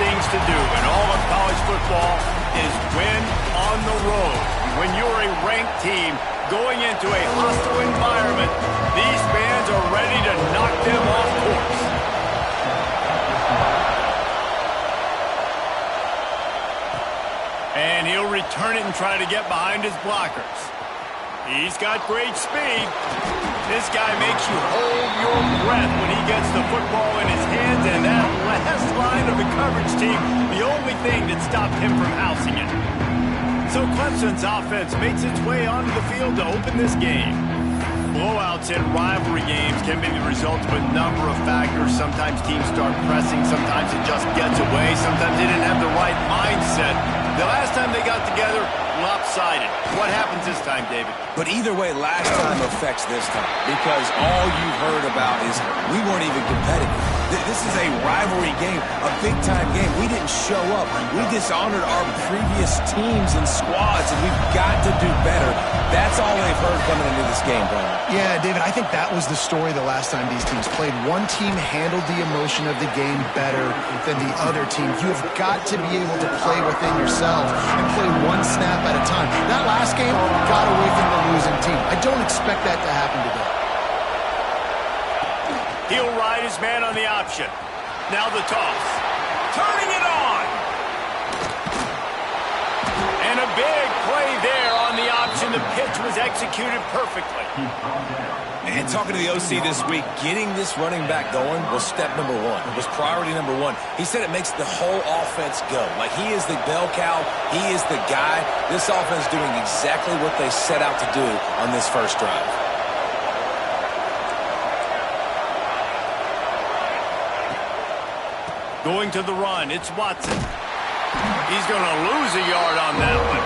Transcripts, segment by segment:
things to do in all of college football is win on the road. When you're a ranked team going into a hostile environment, these fans are ready to knock them off course. And he'll return it and try to get behind his blockers. He's got great speed. This guy makes you hold your breath when he gets the football in his hands, and that last line of the coverage team, the only thing that stopped him from housing it. So Clemson's offense makes its way onto the field to open this game. Blowouts in rivalry games can be the result of a number of factors. Sometimes teams start pressing, sometimes it just gets away, sometimes they didn't have the right mindset. The last time they got together, lopsided. What happens this time, David? But either way, last time affects this time, because all you've heard about is we weren't even competitive. This is a rivalry game, a big-time game. We didn't show up. We dishonored our previous teams and squads, and we've got to do better. That's all they've heard coming into this game, Brian. Yeah, David, I think that was the story the last time these teams played. One team handled the emotion of the game better than the other team. You have got to be able to play within yourself and play one snap at a time. That last game got away from the losing team. I don't expect that to happen today. He'll ride his man on the option. Now the toss. Turning it on. And a big play there on the option. The pitch was executed perfectly. And talking to the OC this week, getting this running back going was step number one. It was priority number one. He said it makes the whole offense go. Like, he is the bell cow. He is the guy. This offense doing exactly what they set out to do on this first drive. Going to the run, it's Watson. He's going to lose a yard on that one.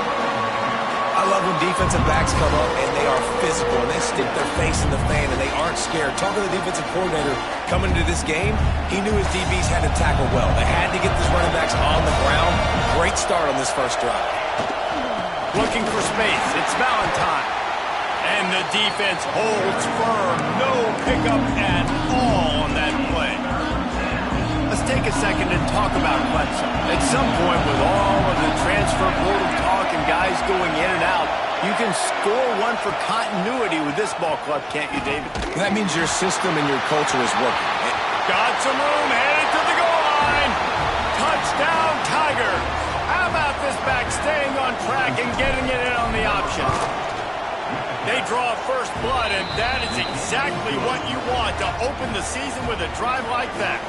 I love when defensive backs come up and they are physical and they stick their face in the fan and they aren't scared. Talking to the defensive coordinator coming into this game, he knew his DBs had to tackle well. They had to get these running backs on the ground. Great start on this first drive. Looking for space, it's Valentine. And the defense holds firm. No pickup at all on that play. Let's take a second and talk about Clemson. At some point, with all of the transfer portal talk and guys going in and out, you can score one for continuity with this ball club, can't you, David? That means your system and your culture is working. Got some room, headed to the goal line. Touchdown, Tiger. How about this back staying on track and getting it in on the option? They draw first blood, and that is exactly what you want to open the season with a drive like that.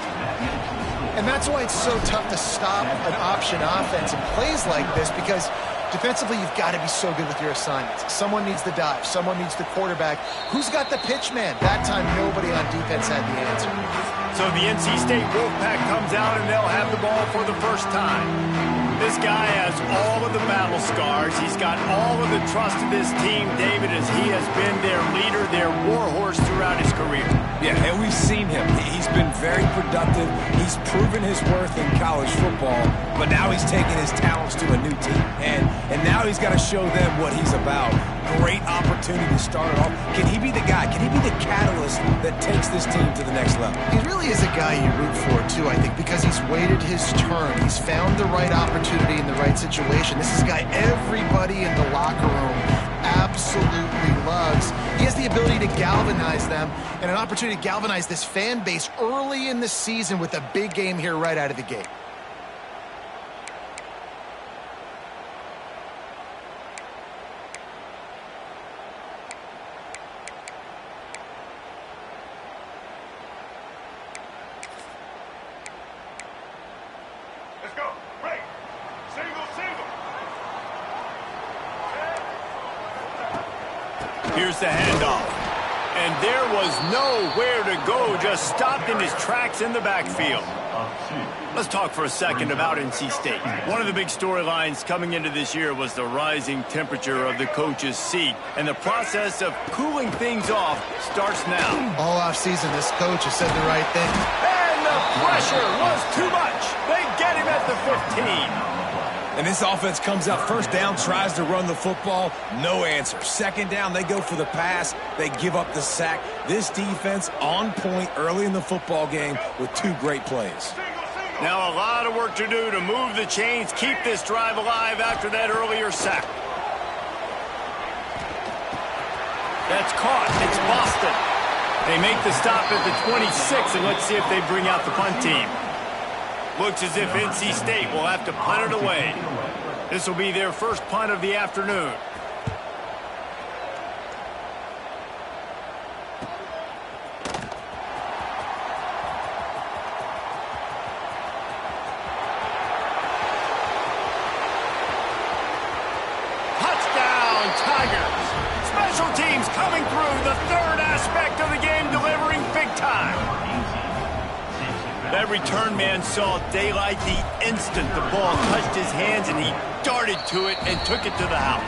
And that's why it's so tough to stop an option offense and plays like this, because defensively you've got to be so good with your assignments. Someone needs the dive. Someone needs the quarterback. Who's got the pitch man? That time nobody on defense had the answer. So the NC State Wolfpack comes out and they'll have the ball for the first time. This guy has all of the battle scars. He's got all of the trust of this team, David, as he has been their leader, their warhorse throughout his career. Yeah, and we've seen him. He's been very productive. He's proven his worth in college football, but now he's taking his talents to a new team. And now he's got to show them what he's about. Great opportunity to start it off. Can he be the guy? Can he be the catalyst that takes this team to the next level? He really is a guy you root for, too, I think, because he's waited his turn. He's found the right opportunity in the right situation. This is a guy everybody in the locker room absolutely loves. He has the ability to galvanize them and an opportunity to galvanize this fan base early in the season with a big game here right out of the gate. Here's the handoff. And there was nowhere to go, just stopped in his tracks in the backfield. Let's talk for a second about NC State. One of the big storylines coming into this year was the rising temperature of the coach's seat. And the process of cooling things off starts now. All offseason, this coach has said the right thing. And the pressure was too much. They get him at the 15. And this offense comes out first down, tries to run the football, no answer. Second down, they go for the pass, they give up the sack. This defense on point early in the football game with two great plays. Now a lot of work to do to move the chains, keep this drive alive after that earlier sack. That's caught. It's Boston. They make the stop at the 26, and let's see if they bring out the punt team. Looks as if NC State will have to punt it away. This will be their first punt of the afternoon. Touchdown, Tigers. Special teams coming through, the third aspect of the game, delivering big time. That return man saw daylight the instant the ball touched his hands, and he darted to it and took it to the house.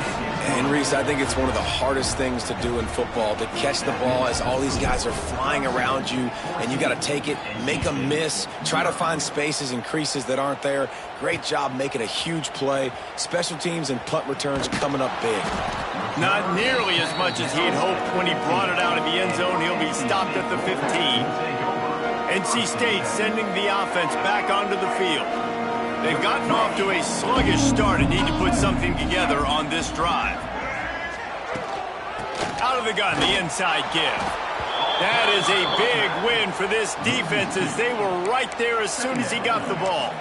And, Reese, I think it's one of the hardest things to do in football, to catch the ball as all these guys are flying around you, and you got to take it, make a miss, try to find spaces and creases that aren't there. Great job making a huge play. Special teams and punt returns coming up big. Not nearly as much as he'd hoped when he brought it out of the end zone. He'll be stopped at the 15. NC State sending the offense back onto the field. They've gotten off to a sluggish start and need to put something together on this drive. Out of the gun, the inside give. That is a big win for this defense, as they were right there as soon as he got the ball.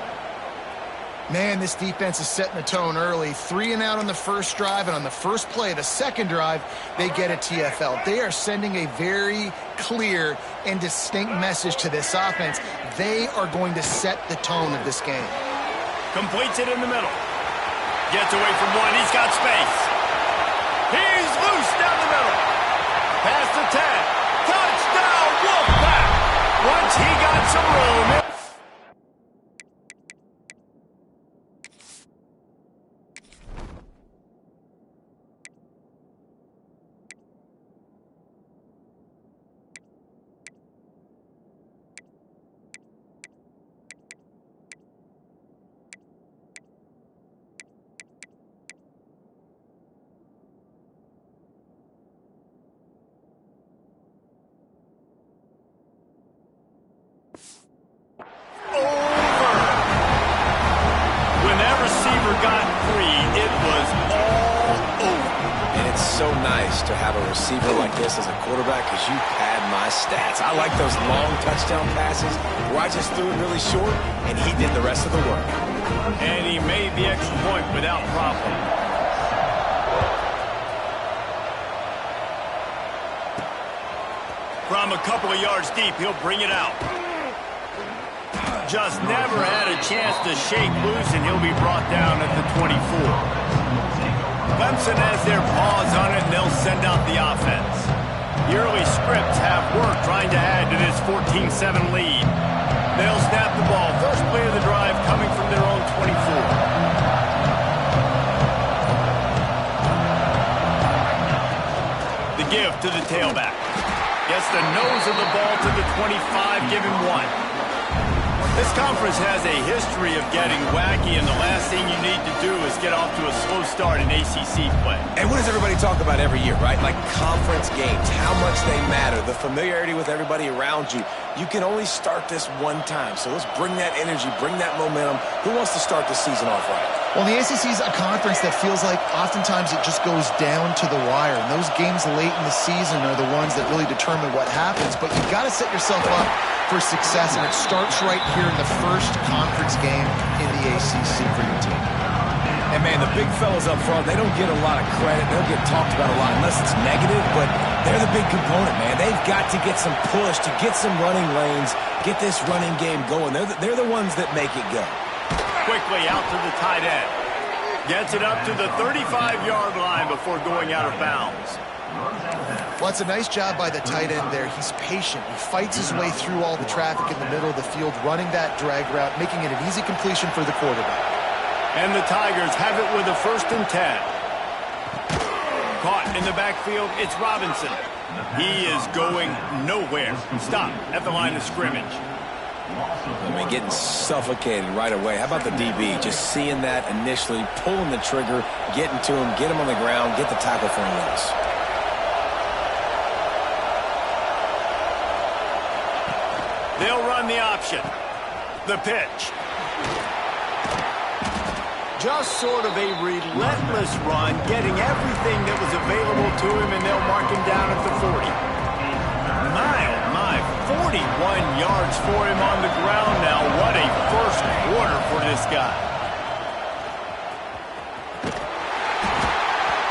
Man, this defense is setting the tone early. 3 and out on the first drive, and on the first play of the second drive, they get a TFL. They are sending a very clear and distinct message to this offense. They are going to set the tone of this game. Completes it in the middle. Gets away from one. He's got space. He's loose down the middle. Past the 10. Touchdown, Wolfpack. Once he got some room. To have a receiver like this as a quarterback, because you pad my stats. I like those long touchdown passes where I just threw it really short and he did the rest of the work. And he made the extra point without problem. From a couple of yards deep, he'll bring it out. Just never had a chance to shake loose, and he'll be brought down at the 24. Clemson has their paws on it, and they'll send out the offense. The early scripts have worked trying to add to this 14-7 lead. They'll snap the ball. First play of the drive coming from their own 24. The give to the tailback. Gets the nose of the ball to the 25, give him 1. This conference has a history of getting wacky, and the last thing you need to do is get off to a slow start in ACC play. And what does everybody talk about every year, right? Like conference games, how much they matter, the familiarity with everybody around you. You can only start this one time, so let's bring that energy, bring that momentum. Who wants to start the season off right? Well, the ACC is a conference that feels like oftentimes it just goes down to the wire. And those games late in the season are the ones that really determine what happens. But you've got to set yourself up for success, and it starts right here in the first conference game in the ACC for your team. And, man, the big fellas up front, they don't get a lot of credit. They don't get talked about a lot unless it's negative, but they're the big component, man. They've got to get some push, to get some running lanes, get this running game going. They're the ones that make it go. Quickly out to the tight end. Gets it up to the 35-yard line before going out of bounds. Well, it's a nice job by the tight end there. He's patient. He fights his way through all the traffic in the middle of the field, running that drag route, making it an easy completion for the quarterback. And the Tigers have it with a 1st and 10. Caught in the backfield, it's Robinson. He is going nowhere. Stop at the line of scrimmage. I mean, getting suffocated right away. How about the DB? Just seeing that initially, pulling the trigger, getting to him, get him on the ground, get the tackle for a loss. They'll run the option. The pitch. Just sort of a relentless run, getting everything that was available to him, and they'll mark him down at the 40. My, oh my, 41 yards for him on the ground now. What a first quarter for this guy.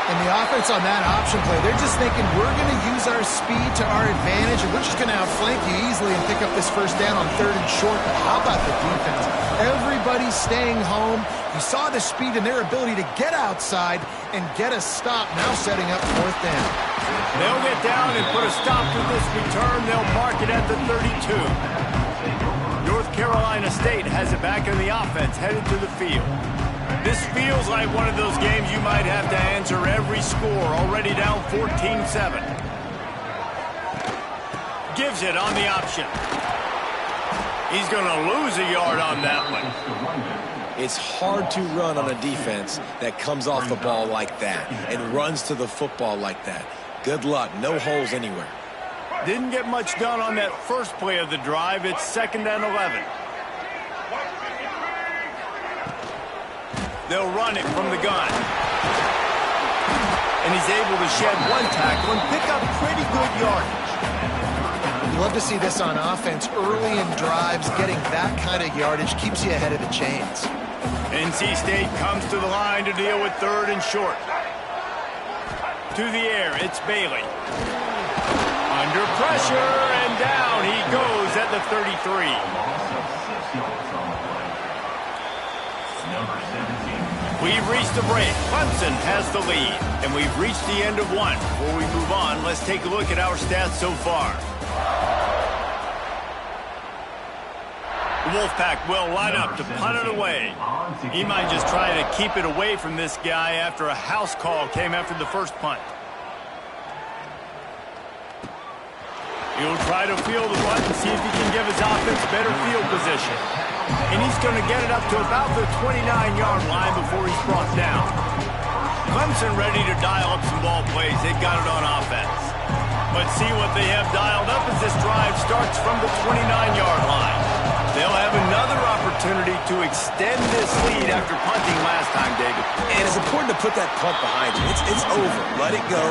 And the offense on that option play, they're just thinking, we're going to use our speed to our advantage, and we're just going to outflank you easily and pick up this first down on 3rd and short. But how about the defense? Everybody's staying home. You saw the speed and their ability to get outside and get a stop, now setting up 4th down. They'll get down and put a stop to this return. They'll mark it at the 32. North Carolina State has it back in the offense, headed to the field. This feels like one of those games you might have to answer every score. Already down 14-7. Gives it on the option. He's going to lose a yard on that one. It's hard to run on a defense that comes off the ball like that and runs to the football like that. Good luck. No holes anywhere. Didn't get much done on that first play of the drive. It's 2nd and 11. They'll run it from the gun. And he's able to shed one tackle and pick up pretty good yardage. You love to see this on offense. Early in drives, getting that kind of yardage keeps you ahead of the chains. NC State comes to the line to deal with 3rd and short. To the air, it's Bailey. Under pressure, and down he goes at the 33. We've reached the break. Clemson has the lead, and we've reached the end of one. Before we move on, let's take a look at our stats so far. The Wolfpack will line up to punt it away. He might just try to keep it away from this guy after a house call came after the first punt. He'll try to field the punt and see if he can give his offense better field position. And he's going to get it up to about the 29-yard line before he's brought down. Clemson ready to dial up some ball plays. They've got it on offense. But see what they have dialed up as this drive starts from the 29-yard line. They'll have another opportunity to extend this lead after punting last time, David. And it's important to put that punt behind you. It's over. Let it go.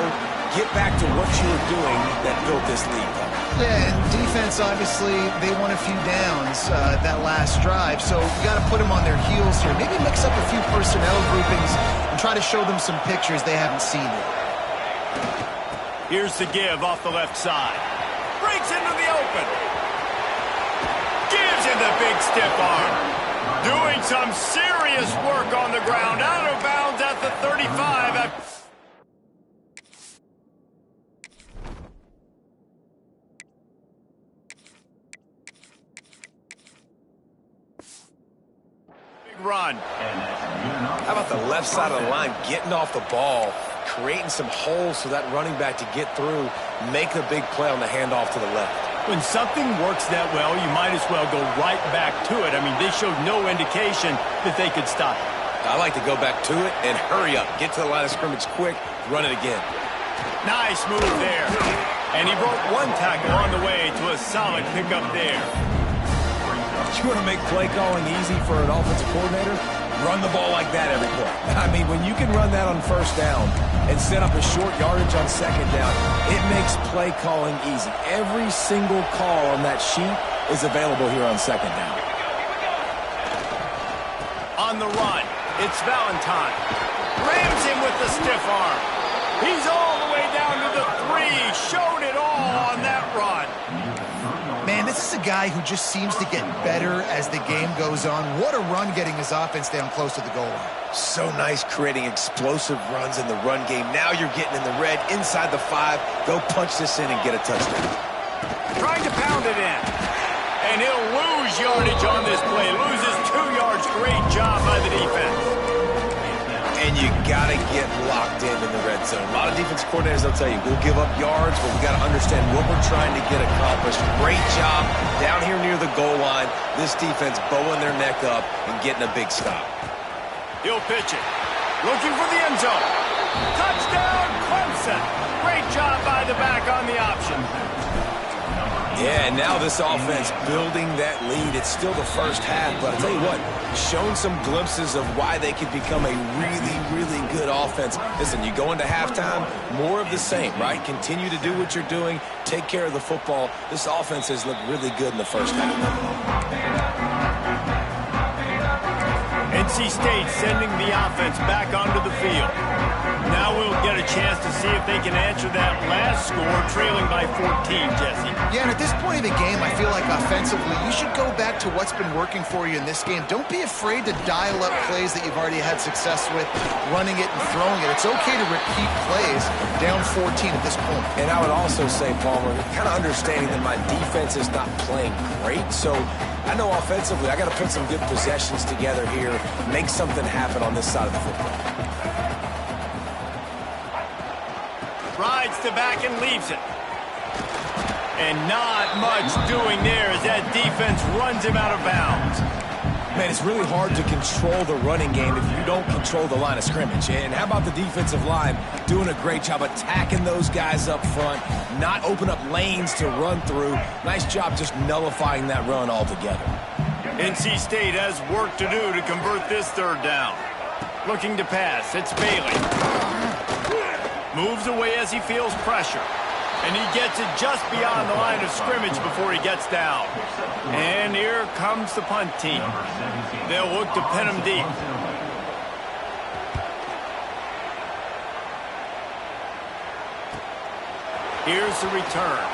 Get back to what you were doing that built this lead. Yeah, and defense, obviously, they won a few downs that last drive, so you got to put them on their heels here. Maybe mix up a few personnel groupings and try to show them some pictures they haven't seen yet. Here's the give off the left side. Breaks into the open. Gives him the big stiff arm. Doing some serious work on the ground. Out of bounds at the 35. Run. How about the left side of the line getting off the ball, creating some holes for that running back to get through, make a big play on the handoff to the left. When something works that well, you might as well go right back to it. I mean, they showed no indication that they could stop it. I like to go back to it and hurry up. Get to the line of scrimmage quick, run it again. Nice move there. And he broke one tackle on the way to a solid pickup there. You want to make play calling easy for an offensive coordinator? Run the ball like that every play. I mean, when you can run that on 1st down and set up a short yardage on 2nd down, it makes play calling easy. Every single call on that sheet is available here on 2nd down. On the run, it's Valentine. Rams him with the stiff arm. He's all the way down to the 3. Showed it all on that run. Man, this is a guy who just seems to get better as the game goes on. What a run getting his offense down close to the goal line. So nice creating explosive runs in the run game. Now you're getting in the red, inside the 5. Go punch this in and get a touchdown. Trying to pound it in. And he'll lose yardage on this play. Loses 2 yards. Great job by the defense. And you got to get locked in the red zone. A lot of defense coordinators, they'll tell you, we'll give up yards, but we got to understand what we're trying to get accomplished. Great job down here near the goal line. This defense bowing their neck up and getting a big stop. He'll pitch it. Looking for the end zone. Touchdown, Clemson. Great job by the back on the option. Yeah, and now this offense building that lead. It's still the first half, but I'll tell you what, shown some glimpses of why they could become a really, really good offense. Listen, you go into halftime, more of the same, right? Continue to do what you're doing, take care of the football. This offense has looked really good in the first half. NC State sending the offense back onto the field. Now we'll get a chance to see if they can answer that last score, trailing by 14, Jesse. Yeah, and at this point of the game, I feel like offensively, you should go back to what's been working for you in this game. Don't be afraid to dial up plays that you've already had success with, running it and throwing it. It's okay to repeat plays down 14 at this point. And I would also say, Palmer, kind of understanding that my defense is not playing great, so I know offensively I got to put some good possessions together here, make something happen on this side of the football. Rides to back and leaves it. And not much doing there as that defense runs him out of bounds. Man, it's really hard to control the running game if you don't control the line of scrimmage. And how about the defensive line doing a great job attacking those guys up front, not open up lanes to run through. Nice job just nullifying that run altogether. NC State has work to do to convert this third down. Looking to pass, it's Bailey. Moves away as he feels pressure. And he gets it just beyond the line of scrimmage before he gets down. And here comes the punt team. They'll look to pin him deep. Here's the return.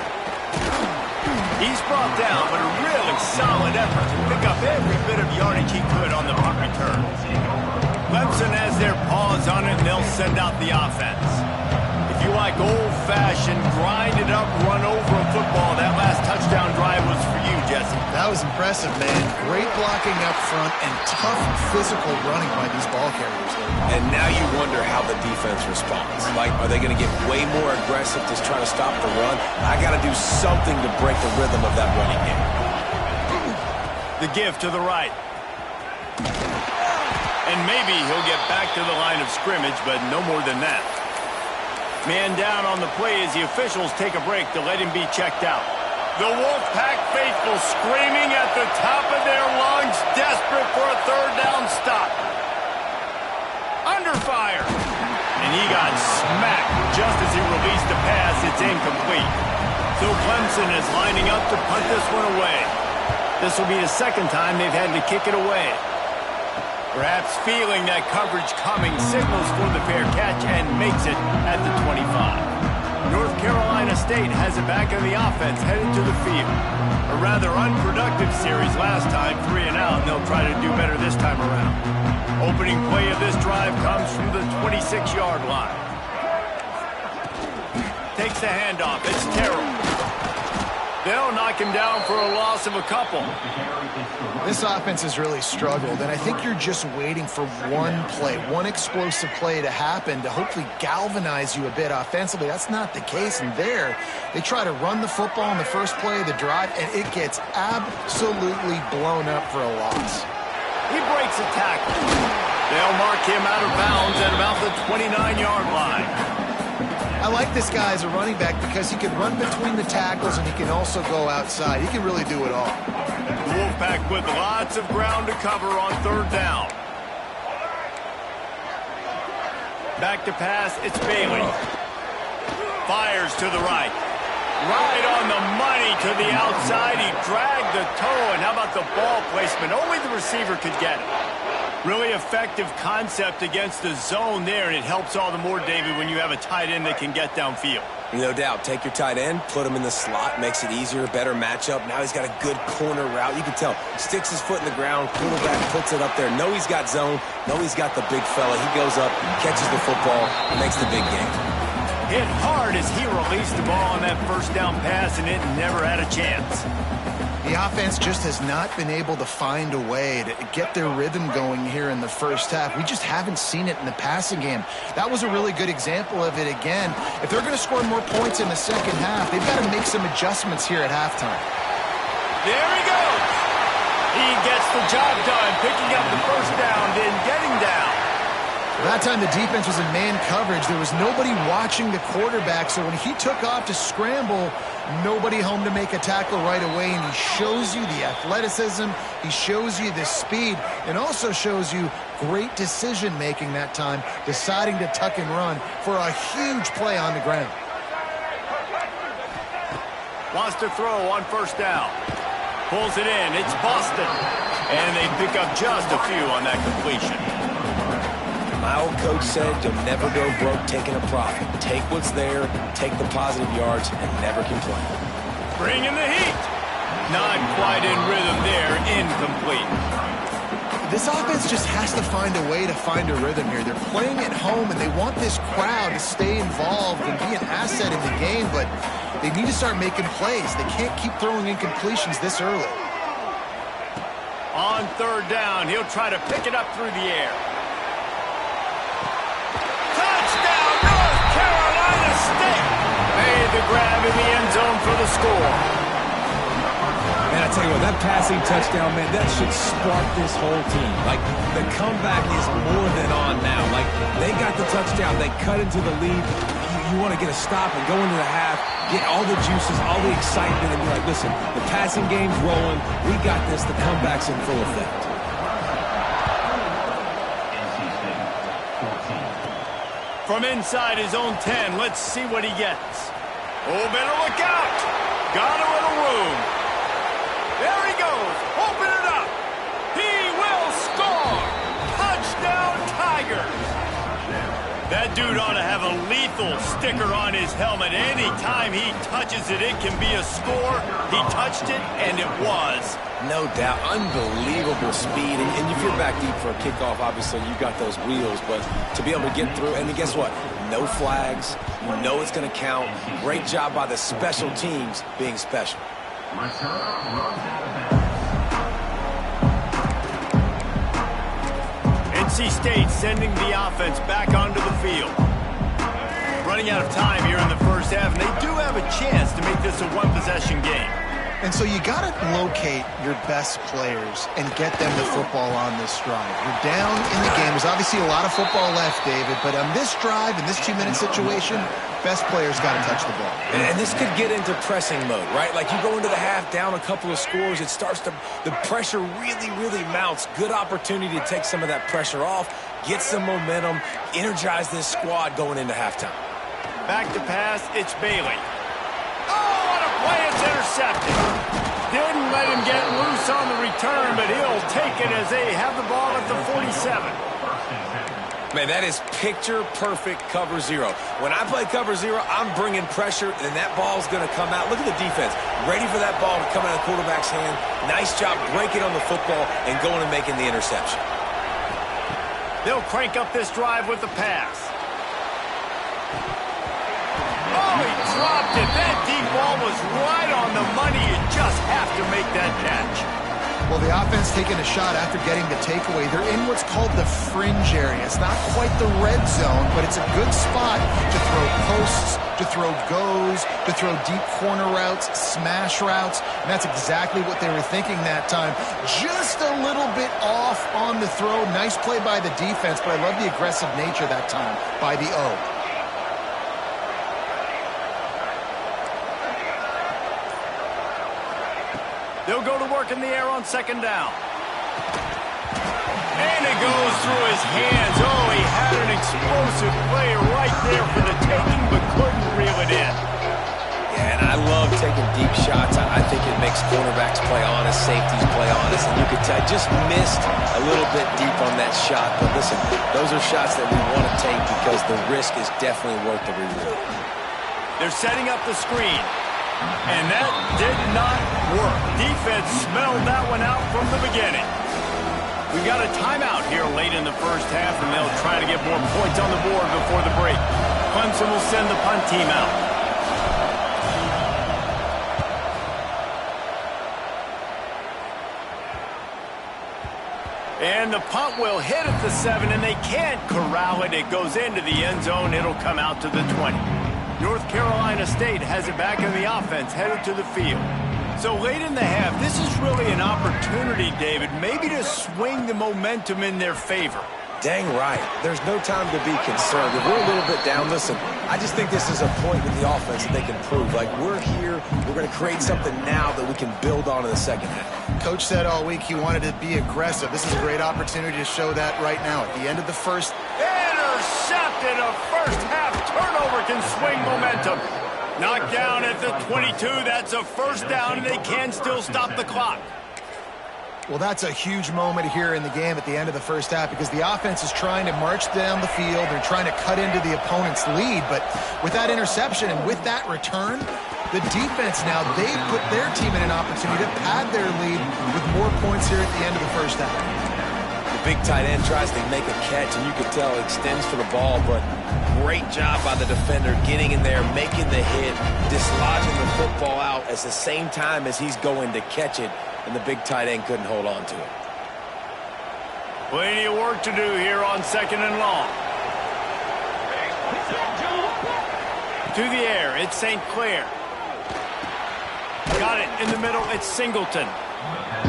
He's brought down, but a really solid effort to pick up every bit of yardage he could on the punt return. Clemson has their paws on it, and they'll send out the offense. If you like old-fashioned, grind-it-up, run-over a football, that last touchdown drive was for you, Jesse. That was impressive, man. Great blocking up front and tough physical running by these ball carriers. And now you wonder how the defense responds. Like, are they going to get way more aggressive to try to stop the run? I got to do something to break the rhythm of that running game. The give to the right. And maybe he'll get back to the line of scrimmage, but no more than that. Man down on the play as the officials take a break to let him be checked out. The Wolfpack faithful screaming at the top of their lungs, desperate for a third down stop. Under fire. And he got smacked just as he released the pass. It's incomplete. So Clemson is lining up to punt this one away. This will be the second time they've had to kick it away. Perhaps feeling that coverage coming, signals for the fair catch and makes it at the 25. North Carolina State has it back in the offense, headed to the field. A rather unproductive series last time, 3 and out, and they'll try to do better this time around. Opening play of this drive comes from the 26-yard line. Takes the handoff. It's Terrell. They'll knock him down for a loss of a couple. This offense has really struggled, and I think you're just waiting for one play, one explosive play to happen to hopefully galvanize you a bit offensively. That's not the case, and there, they try to run the football in the first play of the drive, and it gets absolutely blown up for a loss. He breaks a tackle. They'll mark him out of bounds at about the 29-yard line. I like this guy as a running back because he can run between the tackles and he can also go outside. He can really do it all. The Wolfpack with lots of ground to cover on third down. Back to pass, it's Bailey. Fires to the right. Right on the money to the outside. He dragged the toe, and how about the ball placement? Only the receiver could get it. Really effective concept against the zone there, and it helps all the more, David, when you have a tight end that can get downfield. No doubt. Take your tight end, put him in the slot, makes it easier, better matchup. Now he's got a good corner route. You can tell. Sticks his foot in the ground, quarterback puts it up there. Know he's got zone. Know he's got the big fella. He goes up, catches the football, makes the big game. Hit hard as he released the ball on that first down pass, and it never had a chance. The offense just has not been able to find a way to get their rhythm going here in the first half. We just haven't seen it in the passing game. That was a really good example of it again. If they're going to score more points in the second half, they've got to make some adjustments here at halftime. There he goes. He gets the job done, picking up the first down, then getting down. That time the defense was in man coverage. There was nobody watching the quarterback, so when he took off to scramble, nobody home to make a tackle right away, and he shows you the athleticism, he shows you the speed, and also shows you great decision-making that time, deciding to tuck and run for a huge play on the ground. Wants to throw on first down. Pulls it in. It's Boston. And they pick up just a few on that completion. My old coach said you'll never go broke taking a profit. Take what's there, take the positive yards, and never complain. Bring in the heat. Not quite in rhythm there. Incomplete. This offense just has to find a way to find a rhythm here. They're playing at home, and they want this crowd to stay involved and be an asset in the game, but they need to start making plays. They can't keep throwing incompletions this early. On third down, he'll try to pick it up through the air. Touchdown, North Carolina State! Made the grab in the end zone for the score. Man, I tell you what, that passing touchdown, man, that should spark this whole team. Like, the comeback is more than on now. Like, they got the touchdown. They cut into the lead. You want to get a stop and go into the half, get all the juices, all the excitement, and be like, listen, the passing game's rolling. We got this. The comeback's in full effect. From inside his own 10, let's see what he gets. Oh, better look out. Got a little room. There he goes. Open it up. He will score. Touchdown, Tigers. That dude ought to have a lethal sticker on his helmet. Anytime he touches it, it can be a score. He touched it, and it was. No doubt. Unbelievable speed. And if you're back deep for a kickoff, obviously you got those wheels. But to be able to get through, and guess what? No flags. You know it's going to count. Great job by the special teams being special. NC State sending the offense back onto the field. Running out of time here in the first half, and they do have a chance to make this a one-possession game. And so you got to locate your best players and get them the football on this drive. You're down in the game. There's obviously a lot of football left, David, but on this drive, in this 2-minute situation, best players got to touch the ball. And this could get into pressing mode, right? Like you go into the half down a couple of scores, it starts to, the pressure really mounts. Good opportunity to take some of that pressure off, get some momentum, energize this squad going into halftime. Back to pass, it's Bailey. Oh, what a play, it's intercepted. Didn't let him get loose on the return, but he'll take it as they have the ball at the 47. Man, that is picture-perfect cover zero. When I play cover zero, I'm bringing pressure, and that ball's going to come out. Look at the defense. Ready for that ball to come out of the quarterback's hand. Nice job breaking on the football and going and making the interception. They'll crank up this drive with the pass. Oh, he dropped it. That deep ball was right on the money. You just have to make that catch. Well, the offense taking a shot after getting the takeaway. They're in what's called the fringe area. It's not quite the red zone, but it's a good spot to throw posts, to throw goes, to throw deep corner routes, smash routes, and that's exactly what they were thinking that time. Just a little bit off on the throw. Nice play by the defense, but I love the aggressive nature that time by the O. They'll go to work in the air on second down. And it goes through his hands. Oh, he had an explosive play right there for the taking, but couldn't reel it in. Yeah, and I love taking deep shots. I think it makes cornerbacks play honest, safeties play honest, and you could tell I just missed a little bit deep on that shot. But listen, those are shots that we want to take because the risk is definitely worth the reward. They're setting up the screen. And that did not work. Defense smelled that one out from the beginning. We got a timeout here late in the first half, and they'll try to get more points on the board before the break. Clemson will send the punt team out. And the punt will hit at the 7, and they can't corral it. It goes into the end zone. It'll come out to the 20. North Carolina State has it back in the offense, headed to the field. So late in the half, this is really an opportunity, David, maybe to swing the momentum in their favor. Dang right. There's no time to be concerned. If we're a little bit down, listen, I just think this is a point with the offense that they can prove. Like, we're here, we're going to create something now that we can build on in the second half. Coach said all week he wanted to be aggressive. This is a great opportunity to show that right now. At the end of the first. Intercepted. A first-half turnover can swing momentum. Knocked down at the 22. That's a first down, and they can still stop the clock. Well, that's a huge moment here in the game at the end of the first half because the offense is trying to march down the field. They're trying to cut into the opponent's lead. But with that interception and with that return, the defense now, they've put their team in an opportunity to pad their lead with more points here at the end of the first half. The big tight end tries to make a catch, and you can tell it extends for the ball, but great job by the defender getting in there, making the hit, dislodging the football out at the same time as he's going to catch it. And the big tight end couldn't hold on to it. Plenty of work to do here on 2nd and long. To the air, it's St. Clair. Got it in the middle, it's Singleton.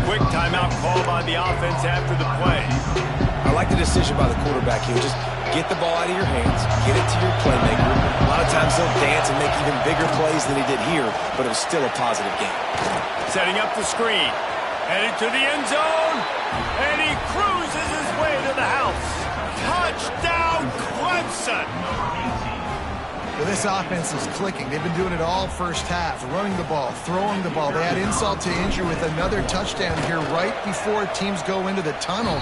Quick timeout call by the offense after the play. I like the decision by the quarterback here. Just get the ball out of your hands, get it to your playmaker. A lot of times he'll dance and make even bigger plays than he did here, but it was still a positive game. Setting up the screen. Headed to the end zone. And he cruises his way to the house. Touchdown, Clemson. Well, this offense is clicking. They've been doing it all first half, running the ball, throwing the ball. They had insult to injury with another touchdown here right before teams go into the tunnel.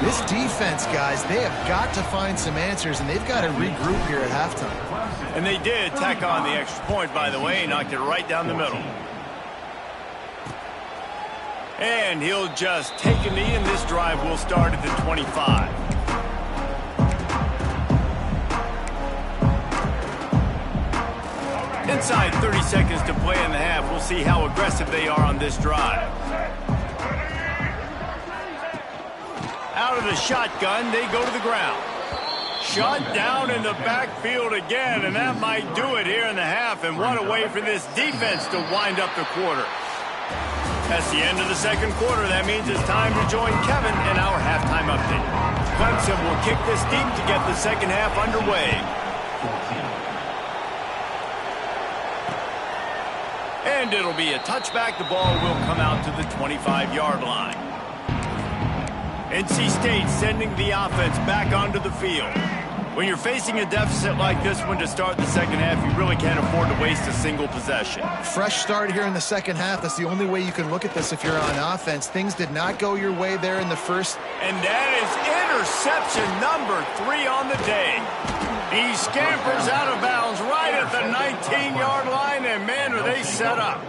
This defense, guys, they have got to find some answers, and they've got to regroup here at halftime. And they did tack on the extra point, by the way. Knocked it right down the middle. And he'll just take a knee, and this drive will start at the 25. Inside 30 seconds to play in the half. We'll see how aggressive they are on this drive. Out of the shotgun, they go to the ground. Shut down in the backfield again, and that might do it here in the half. And what a way for this defense to wind up the quarter. That's the end of the second quarter. That means it's time to join Kevin in our halftime update. Clemson will kick this deep to get the second half underway. And it'll be a touchback. The ball will come out to the 25-yard line. NC State sending the offense back onto the field. When you're facing a deficit like this one to start the second half, you really can't afford to waste a single possession. Fresh start here in the second half. That's the only way you can look at this if you're on offense. Things did not go your way there in the first. And that is interception number 3 on the day. He scampers out of bounds right at the 19-yard line, and man, are they set up.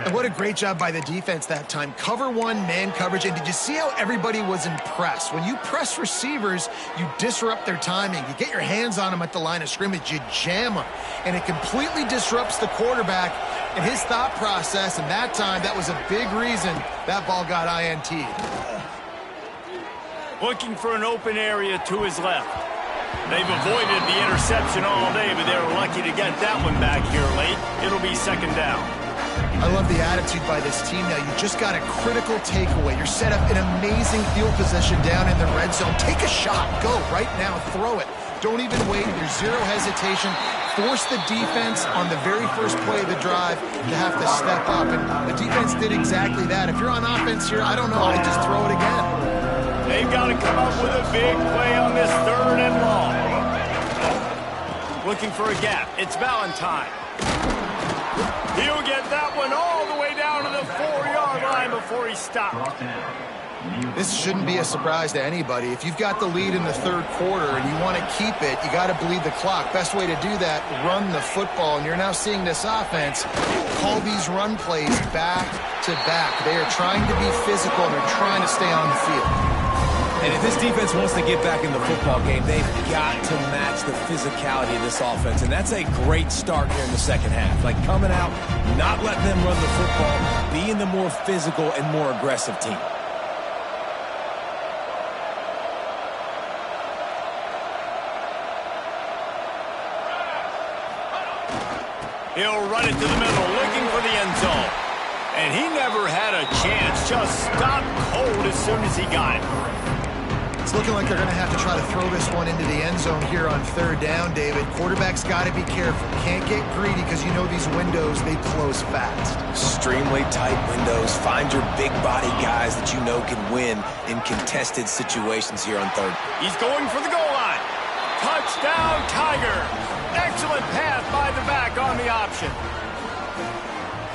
And what a great job by the defense that time. Cover one, man coverage. And did you see how everybody was impressed? When you press receivers, you disrupt their timing. You get your hands on them at the line of scrimmage. You jam them. And it completely disrupts the quarterback and his thought process. And that time, that was a big reason that ball got INT'd. Looking for an open area to his left. They've avoided the interception all day, but they were lucky to get that one back here late. It'll be second down. I love the attitude by this team now. You just got a critical takeaway. You're set up in amazing field position down in the red zone. Take a shot. Go right now. Throw it. Don't even wait. There's zero hesitation. Force the defense on the very first play of the drive to have to step up. And the defense did exactly that. If you're on offense here, I don't know. I'd just throw it again. They've got to come up with a big play on this 3rd and long. Looking for a gap. It's Valentine. He'll get that one all the way down to the 4-yard line before he stopped. This shouldn't be a surprise to anybody. If you've got the lead in the 3rd quarter and you want to keep it, you got to bleed the clock. Best way to do that, run the football. And you're now seeing this offense call these run plays back to back. They are trying to be physical, and they're trying to stay on the field. And if this defense wants to get back in the football game, they've got to match the physicality of this offense. And that's a great start here in the second half. Like coming out, not letting them run the football, being the more physical and more aggressive team. He'll run it to the middle, looking for the end zone. And he never had a chance, just stopped cold as soon as he got it. It's looking like they're going to have to try to throw this one into the end zone here on third down, David. Quarterback's got to be careful. Can't get greedy because you know these windows, they close fast. Extremely tight windows. Find your big body guys that you know can win in contested situations here on third. He's going for the goal line. Touchdown, Tiger. Excellent pass by the back on the option.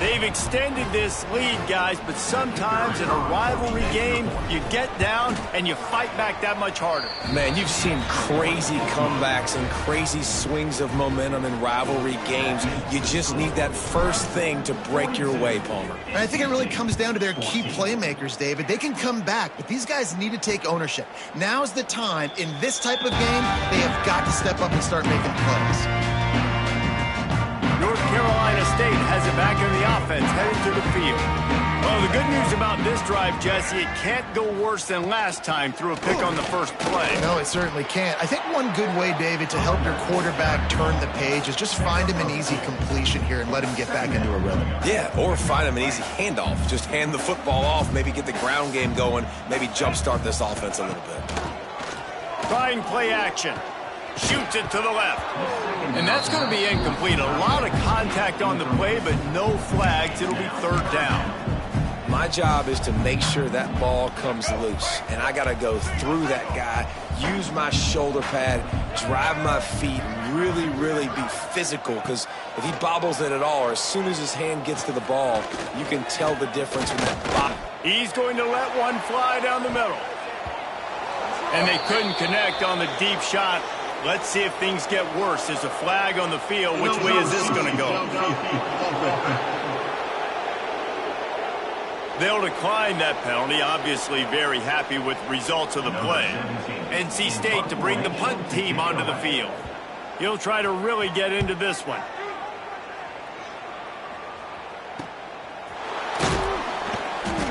They've extended this lead, guys, but sometimes in a rivalry game, you get down and you fight back that much harder. Man, you've seen crazy comebacks and crazy swings of momentum in rivalry games. You just need that first thing to break your way, Palmer. And I think it really comes down to their key playmakers, David. They can come back, but these guys need to take ownership. Now's the time. In this type of game, they have got to step up and start making plays. North Carolina State has it back in the offense, heading to the field. Well, the good news about this drive, Jesse, it can't go worse than last time through a pick on the first play. No, it certainly can't. I think one good way, David, to help your quarterback turn the page is just find him an easy completion here and let him get back into a rhythm. Yeah, or find him an easy handoff. Just hand the football off, maybe get the ground game going, maybe jumpstart this offense a little bit. Trying play action. Shoots it to the left. And that's going to be incomplete. A lot of contact on the play, but no flags. It'll be third down. My job is to make sure that ball comes loose. And I got to go through that guy, use my shoulder pad, drive my feet, and really, really be physical. Because if he bobbles it at all, or as soon as his hand gets to the ball, you can tell the difference in that bop. He's going to let one fly down the middle. And they couldn't connect on the deep shot. Let's see if things get worse. There's a flag on the field. Which way is this going to go? They'll decline that penalty. Obviously very happy with results of the play. NC State to bring the punt team onto the field. He'll try to really get into this one.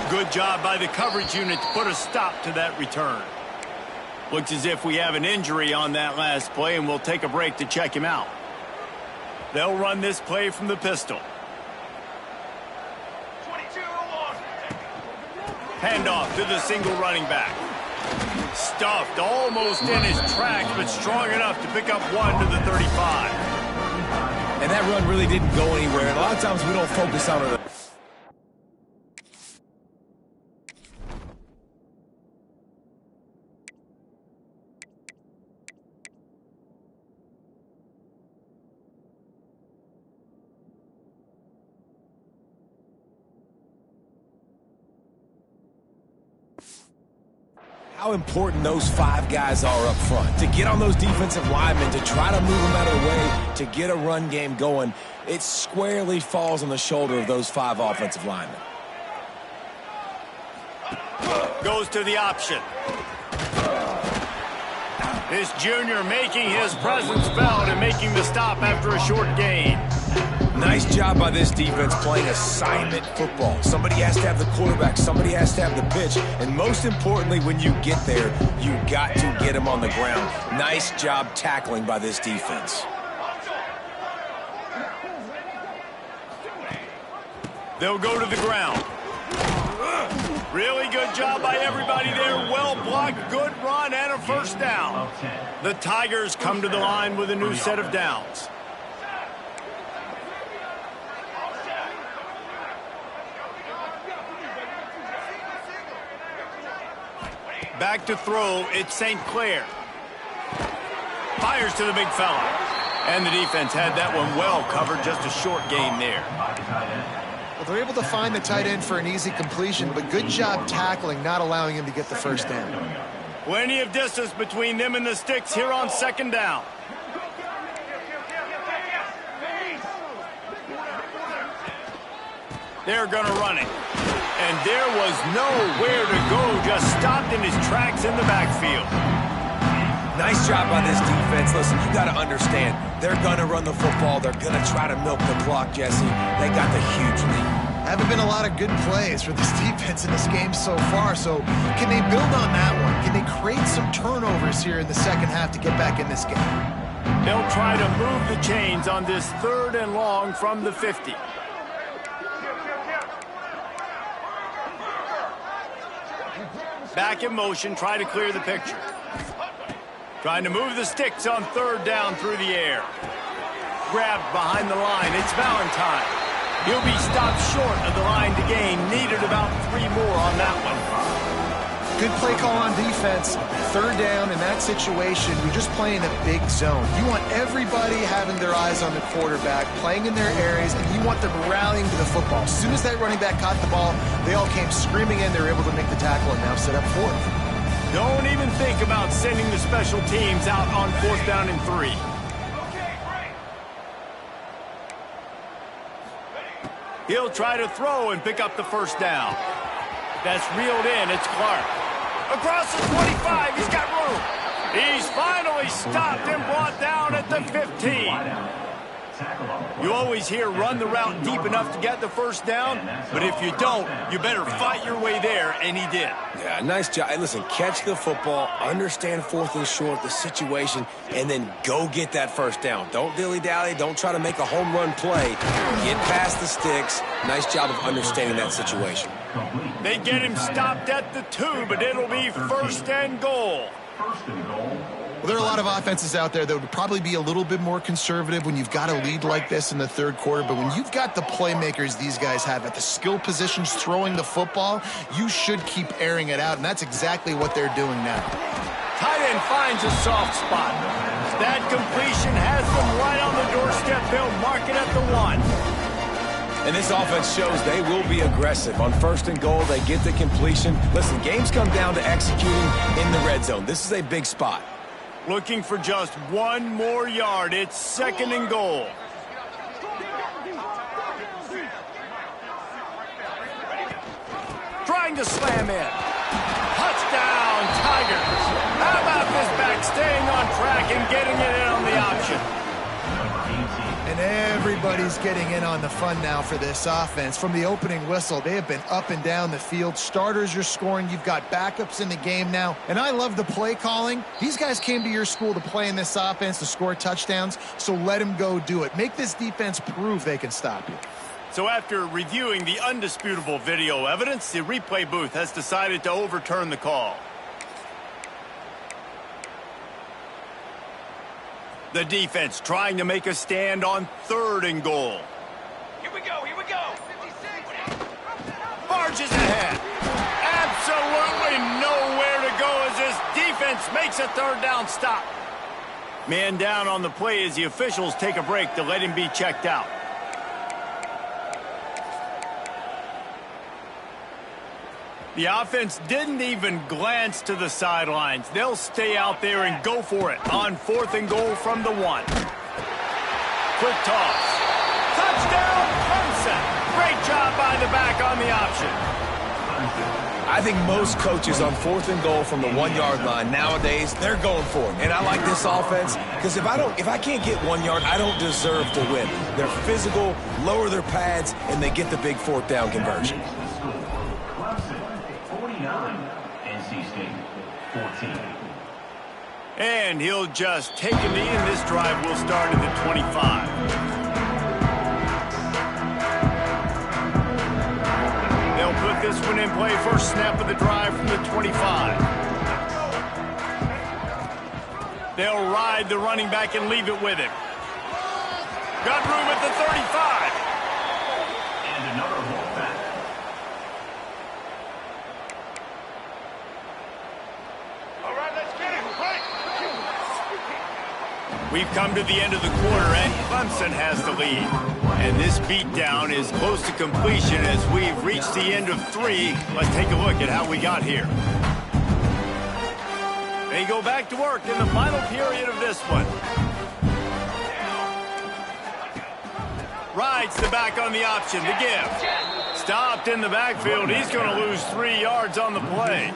Good job by the coverage unit to put a stop to that return. Looks as if we have an injury on that last play, and we'll take a break to check him out. They'll run this play from the pistol. Handoff to the single running back. Stuffed almost in his tracks, but strong enough to pick up one to the 35. And that run really didn't go anywhere. And a lot of times we don't focus on it. How important those five guys are up front. To get on those defensive linemen, to try to move them out of the way, to get a run game going, it squarely falls on the shoulder of those five offensive linemen. Goes to the option. This junior making his presence felt and making the stop after a short gain. Nice job by this defense playing assignment football. Somebody has to have the quarterback. Somebody has to have the pitch. And most importantly, when you get there, you got to get him on the ground. Nice job tackling by this defense. They'll go to the ground. Really good job by everybody there. Well blocked, good run, and a first down. The Tigers come to the line with a new set of downs. Back to throw, it's St. Clair. Fires to the big fella. And the defense had that one well covered, just a short gain there. Well, they're able to find the tight end for an easy completion, but good job tackling, not allowing him to get the first down. Plenty of distance between them and the sticks here on second down. They're going to run it. And there was nowhere to go, just stopped in his tracks in the backfield. Nice job by this defense. Listen, you got to understand, they're going to run the football. They're going to try to milk the clock, Jesse. They got the huge lead. Haven't been a lot of good plays for this defense in this game so far, so can they build on that one? Can they create some turnovers here in the second half to get back in this game? They'll try to move the chains on this 3rd and long from the 50. Back in motion, try to clear the picture. Trying to move the sticks on third down through the air. Grabbed behind the line. It's Valentine. He'll be stopped short of the line to gain. Needed about 3 more on that one. Good play call on defense. Third down in that situation, you're just playing a big zone. You want everybody having their eyes on the quarterback, playing in their areas, and you want them rallying to the football. As soon as that running back caught the ball, they all came screaming in. They were able to make the tackle and now set up fourth. Don't even think about sending the special teams out on 4th down and 3. He'll try to throw and pick up the first down. That's reeled in. It's Clark. Across the 25, he's got room. He's finally stopped and brought down at the 15. You always hear run the route deep enough to get the first down, but if you don't, you better fight your way there, and he did. Yeah, nice job. And listen, catch the football, understand 4th and short, the situation, and then go get that first down. Don't dilly-dally. Don't try to make a home run play. Get past the sticks. Nice job of understanding that situation. They get him stopped at the 2, but it'll be 1st and goal. Well, there are a lot of offenses out there that would probably be a little bit more conservative when you've got a lead like this in the third quarter. But when you've got the playmakers these guys have at the skill positions throwing the football, you should keep airing it out. And that's exactly what they're doing now. Tight end finds a soft spot. That completion has them right on the doorstep. They'll mark it at the 1. And this offense shows they will be aggressive. On 1st and goal, they get the completion. Listen, games come down to executing in the red zone. This is a big spot. Looking for just 1 more yard. It's 2nd and goal. Trying to slam in. Touchdown, Tigers. How about this back staying on track and getting it in on the option? And everybody's getting in on the fun now for this offense. From the opening whistle, they have been up and down the field. Starters are scoring. You've got backups in the game now. And I love the play calling. These guys came to your school to play in this offense to score touchdowns, so let them go do it. Make this defense prove they can stop you. So after reviewing the undisputable video evidence, the replay booth has decided to overturn the call. The defense trying to make a stand on 3rd and goal. Here we go, here we go. 56. Barges ahead. Absolutely nowhere to go as this defense makes a 3rd down stop. Man down on the play as the officials take a break to let him be checked out. The offense didn't even glance to the sidelines. They'll stay out there and go for it on 4th and goal from the 1. Quick toss. Touchdown, Clemson. Great job by the back on the option. I think most coaches on 4th and goal from the 1-yard line nowadays, they're going for it. And I like this offense because if I can't get 1 yard, I don't deserve to win. They're physical, lower their pads, and they get the big 4th down conversion. And he'll just take a knee, and this drive will start at the 25. They'll put this one in play. First snap of the drive from the 25. They'll ride the running back and leave it with him. Got room at the 35. And another halfback. All right, let's get it. Right. We've come to the end of the quarter, and Clemson has the lead. And this beatdown is close to completion as we've reached the end of 3. Let's take a look at how we got here. They go back to work in the final period of this one. Rides the back on the option to give. Stopped in the backfield. He's going to lose 3 yards on the play.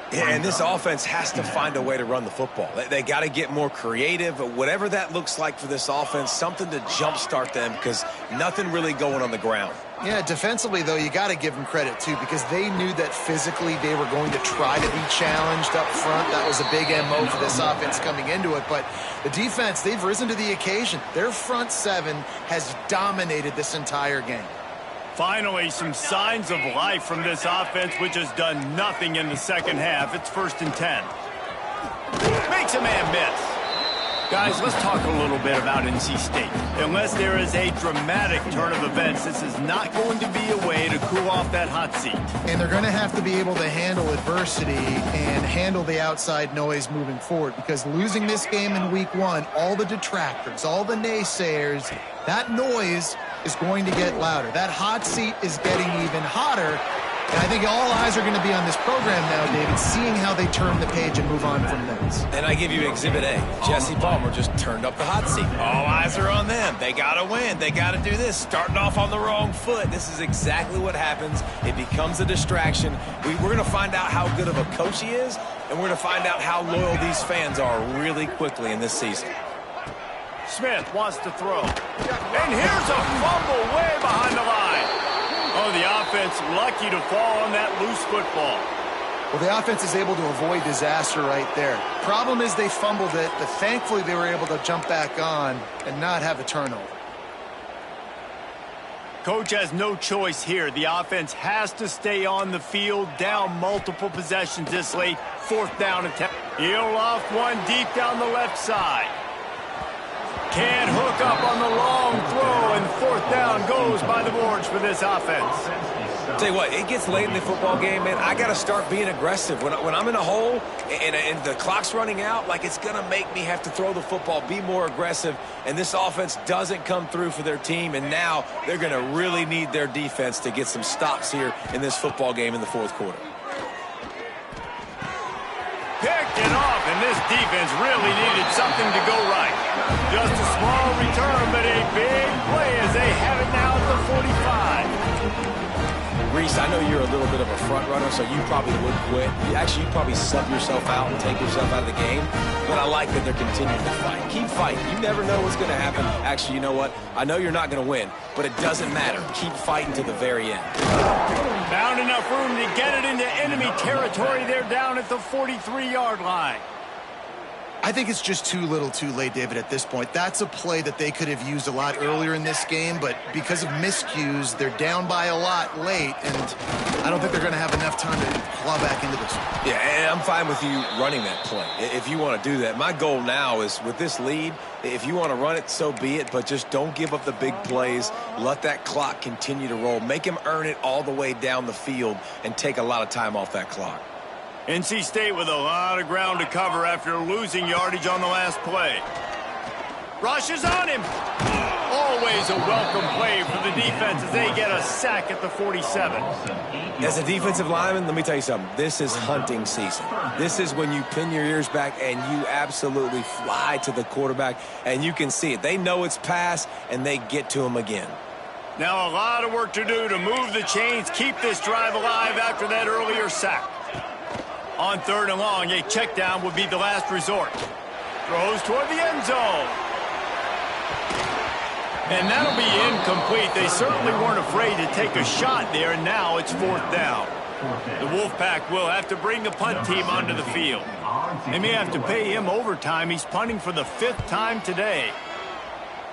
Yeah, and this offense has to find a way to run the football. They got to get more creative, but whatever that looks like for this offense, something to jumpstart them because nothing really going on the ground. Yeah, defensively, though, you got to give them credit, too, because they knew that physically they were going to try to be challenged up front. That was a big MO for this offense coming into it. But the defense, they've risen to the occasion. Their front 7 has dominated this entire game. Finally, some signs of life from this offense, which has done nothing in the second half. It's 1st and 10. Makes a man miss. Guys, let's talk a little bit about NC State. Unless there is a dramatic turn of events, this is not going to be a way to cool off that hot seat. And they're going to have to be able to handle adversity and handle the outside noise moving forward, because losing this game in week 1, all the detractors, all the naysayers, that noise is going to get louder. That hot seat is getting even hotter. And I think all eyes are going to be on this program now, David, seeing how they turn the page and move on from this. And I give you Exhibit A. Jesse Palmer just turned up the hot seat. All eyes are on them. They got to win. They got to do this. Starting off on the wrong foot. This is exactly what happens. It becomes a distraction. We're going to find out how good of a coach he is, and we're going to find out how loyal these fans are really quickly in this season. Smith wants to throw. And here's a fumble way behind the line. Oh, the offense lucky to fall on that loose football. Well, the offense is able to avoid disaster right there. Problem is they fumbled it, but thankfully they were able to jump back on and not have a turnover. Coach has no choice here. The offense has to stay on the field, down multiple possessions this late. 4th down attempt. He'll off one deep down the left side. Can't hook up on the long throw, and 4th down goes by the boards for this offense. Tell you what, it gets late in the football game, man. I got to start being aggressive. When I'm in a hole and the clock's running out, like, it's going to make me have to throw the football, be more aggressive, and this offense doesn't come through for their team, and now they're going to really need their defense to get some stops here in this football game in the 4th quarter. Picked it off, and this defense really needed something to go right. Just a small return, but a big play as they have it now at the 45. Reese, I know you're a little bit of a front runner, so you probably would quit. You'd probably sub yourself out and take yourself out of the game. But I like that they're continuing to fight. Keep fighting. You never know what's going to happen. Actually, you know what? I know you're not going to win, but it doesn't matter. Keep fighting to the very end. Found enough room to get it into enemy territory. They're down at the 43-yard line. I think it's just too little too late, David, at this point. That's a play that they could have used a lot earlier in this game, but because of miscues, they're down by a lot late, and I don't think they're going to have enough time to claw back into this one. Yeah, and I'm fine with you running that play if you want to do that. My goal now is, with this lead, if you want to run it, so be it, but just don't give up the big plays. Let that clock continue to roll. Make him earn it all the way down the field and take a lot of time off that clock. NC State with a lot of ground to cover after losing yardage on the last play. Rush is on him. Always a welcome play for the defense as they get a sack at the 47. As a defensive lineman, let me tell you something. This is hunting season. This is when you pin your ears back and you absolutely fly to the quarterback, and you can see it. They know it's pass, and they get to him again. Now a lot of work to do to move the chains, keep this drive alive after that earlier sack. On 3rd and long, a check down would be the last resort. Throws toward the end zone. And that'll be incomplete. They certainly weren't afraid to take a shot there, and now it's 4th down. The Wolfpack will have to bring the punt team onto the field. They may have to pay him overtime. He's punting for the 5th time today.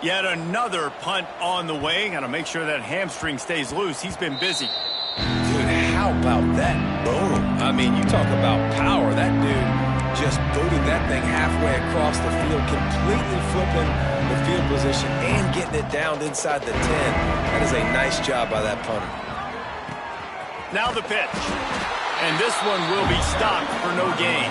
Yet another punt on the way. Got to make sure that hamstring stays loose. He's been busy. Dude, how about that boom? I mean, you talk about power. That dude just booted that thing halfway across the field, completely flipping the field position and getting it down inside the 10. That is a nice job by that punter. Now the pitch. And this one will be stopped for no gain.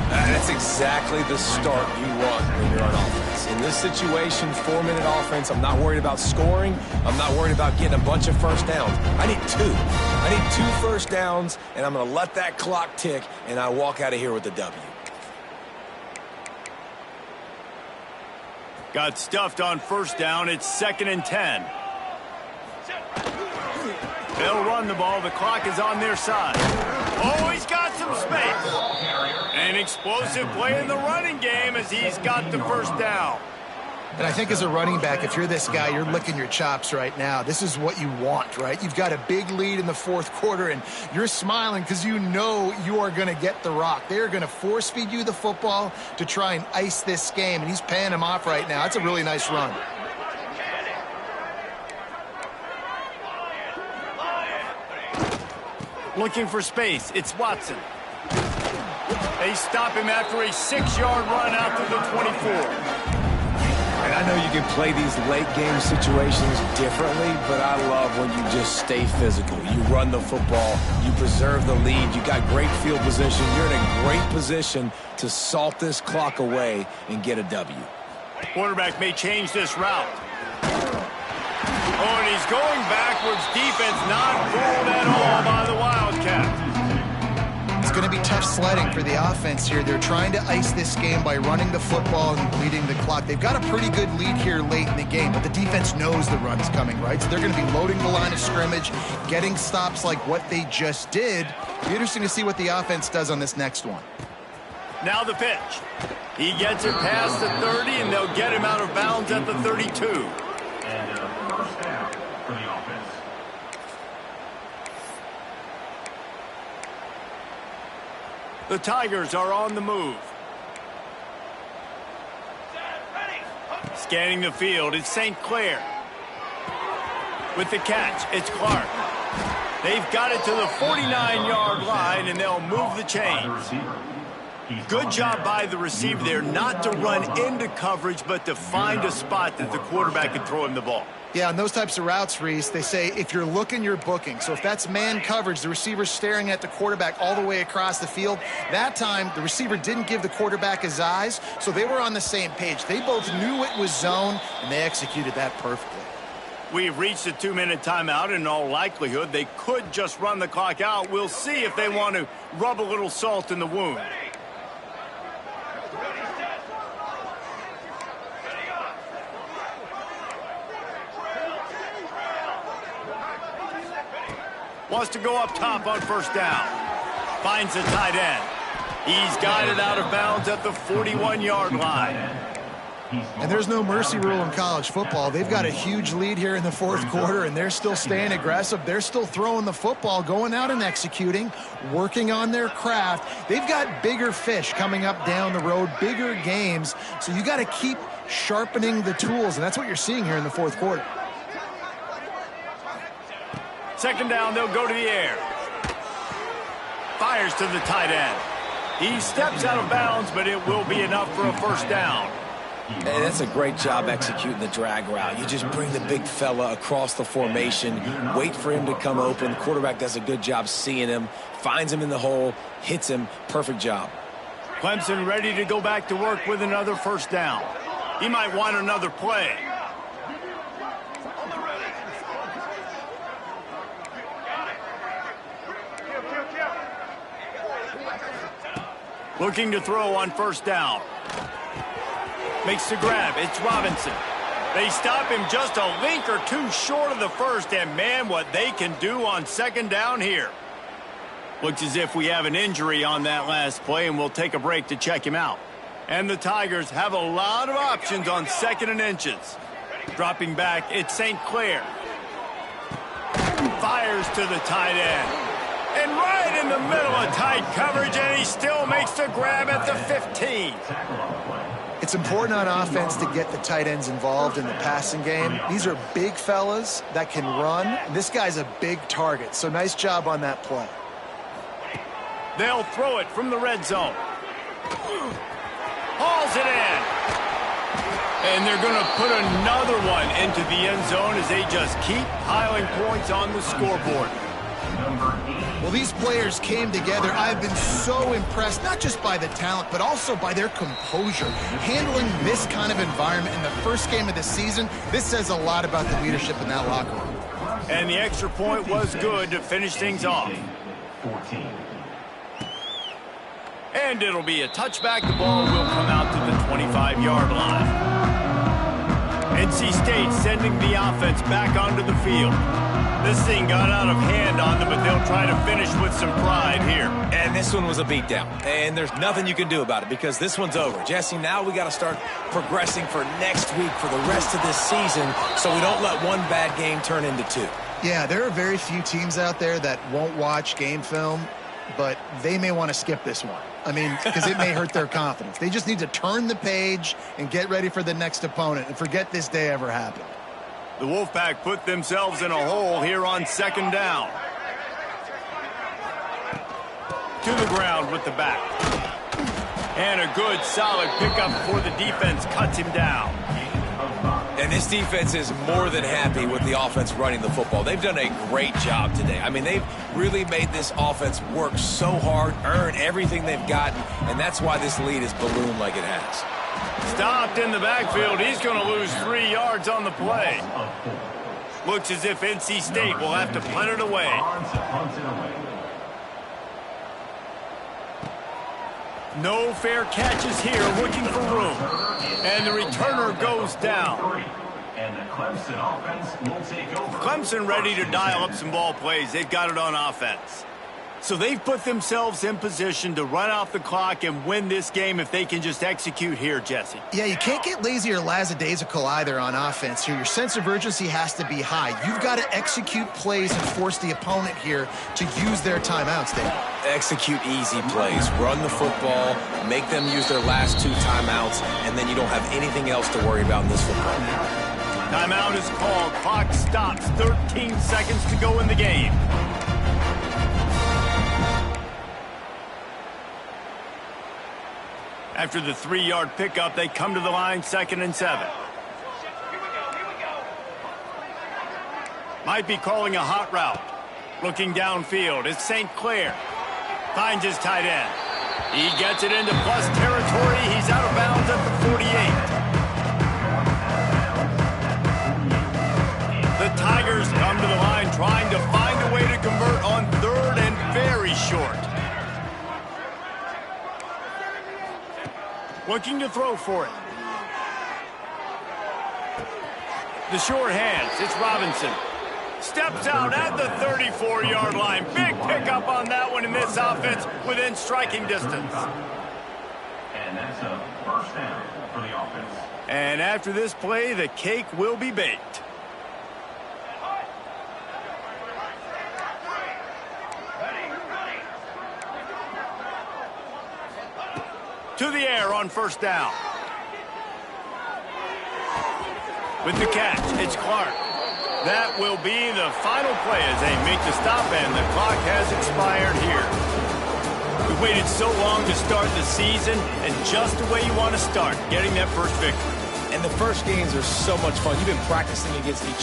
That's exactly the start you want when you're on offense. In this situation, 4-minute offense, I'm not worried about scoring. I'm not worried about getting a bunch of first downs. I need 2. I need 2 first downs, and I'm going to let that clock tick, and I walk out of here with a W. Got stuffed on 1st down. It's 2nd and 10. They'll run the ball. The clock is on their side. Oh, he's got some space. An explosive play in the running game as he's got the 1st down. And I think as a running back, if you're this guy, you're licking your chops right now. This is what you want, right? You've got a big lead in the 4th quarter, and you're smiling because you know you are going to get the rock. They're going to force feed you the football to try and ice this game, and he's paying him off right now. That's a really nice run. Looking for space. It's Watson. They stop him after a 6-yard run out to the 24. And I know you can play these late game situations differently, but I love when you just stay physical. You run the football, you preserve the lead, you got great field position, you're in a great position to salt this clock away and get a W. Quarterback may change this route. Oh, and he's going backwards. Defense not fooled at all by the Wildcats. It's going to be tough sledding for the offense here. They're trying to ice this game by running the football and bleeding the clock. They've got a pretty good lead here late in the game, but the defense knows the run's coming, right? So they're going to be loading the line of scrimmage, getting stops like what they just did. It'll be interesting to see what the offense does on this next one. Now the pitch. He gets it past the 30, and they'll get him out of bounds at the 32. And first down for the offense. The Tigers are on the move. Scanning the field, it's St. Clair. With the catch, it's Clark. They've got it to the 49-yard line, and they'll move the chains. Good job by the receiver there not to run into coverage, but to find a spot that the quarterback can throw him the ball. Yeah, on those types of routes, Reese, they say if you're looking, you're booking. So if that's man coverage, the receiver's staring at the quarterback all the way across the field. That time, the receiver didn't give the quarterback his eyes, so they were on the same page. They both knew it was zone, and they executed that perfectly. We've reached a 2-minute timeout, and in all likelihood, they could just run the clock out. We'll see if they want to rub a little salt in the wound. Wants to go up top on first down. Finds the tight end. He's got it out of bounds at the 41-yard line. And there's no mercy rule in college football. They've got a huge lead here in the fourth quarter, and they're still staying aggressive. They're still throwing the football, going out and executing, working on their craft. They've got bigger fish coming up down the road, bigger games. So you got to keep sharpening the tools, and that's what you're seeing here in the fourth quarter. Second down, they'll go to the air. Fires to the tight end. He steps out of bounds, but it will be enough for a first down. Hey, that's a great job executing the drag route. You just bring the big fella across the formation, wait for him to come open. The quarterback does a good job seeing him, finds him in the hole, hits him. Perfect job. Clemson ready to go back to work with another first down. He might want another play. Looking to throw on first down. Makes the grab. It's Robinson. They stop him just a link or two short of the first, and man, what they can do on second down here. Looks as if we have an injury on that last play, and we'll take a break to check him out. And the Tigers have a lot of options on second and inches. Dropping back, it's St. Clair. Fires to the tight end. And right in the middle of tight coverage, and he still makes the grab at the 15. It's important on offense to get the tight ends involved in the passing game. These are big fellas that can run. This guy's a big target, so nice job on that play. They'll throw it from the red zone. Hauls it in. And they're going to put another one into the end zone as they just keep piling points on the scoreboard. Well, these players came together. I've been so impressed, not just by the talent, but also by their composure. Handling this kind of environment in the first game of the season, this says a lot about the leadership in that locker room. And the extra point was good to finish things off. 14. And it'll be a touchback. The ball will come out to the 25-yard line. NC State sending the offense back onto the field. This thing got out of hand on them, but they'll try to finish with some pride here. And this one was a beatdown. And there's nothing you can do about it because this one's over. Jesse, now we got to start progressing for next week for the rest of this season so we don't let one bad game turn into two. Yeah, there are very few teams out there that won't watch game film, but they may want to skip this one. I mean, because it may hurt their confidence. They just need to turn the page and get ready for the next opponent and forget this day ever happened. The Wolfpack put themselves in a hole here on second down. To the ground with the back. And a good, solid pickup before the defense cuts him down. And this defense is more than happy with the offense running the football. They've done a great job today. I mean, they've really made this offense work so hard, earn everything they've gotten, and that's why this lead is ballooned like it has. Stopped in the backfield. He's going to lose 3 yards on the play. Looks as if NC State will have to punt it away. No fair catches here, looking for room. And the returner goes down. And the Clemson offense will take over. Clemson ready to dial up some ball plays. They've got it on offense. So they've put themselves in position to run off the clock and win this game if they can just execute here, Jesse. Yeah, you can't get lazy or lackadaisical either on offense here. Your sense of urgency has to be high. You've got to execute plays and force the opponent here to use their timeouts, Dave. Execute easy plays. Run the football. Make them use their last 2 timeouts, and then you don't have anything else to worry about in this football game. Timeout is called. Clock stops. 13 seconds to go in the game. After the 3-yard pickup, they come to the line, 2nd and 7. Might be calling a hot route. Looking downfield, it's St. Clair. Finds his tight end. He gets it into plus territory. He's out of bounds at the 48. The Tigers come to the line trying to find a way to convert on 3rd and very short. Looking to throw for it. The short hands, it's Robinson. Steps out at the 34-yard line. Big pickup on that one in this offense within striking distance. And that's a first down for the offense. And after this play, the cake will be baked. To the air on 1st down. With the catch, it's Clark. That will be the final play as they make the stop, and the clock has expired here. We waited so long to start the season, and just the way you want to start, getting that first victory. And the first games are so much fun. You've been practicing against each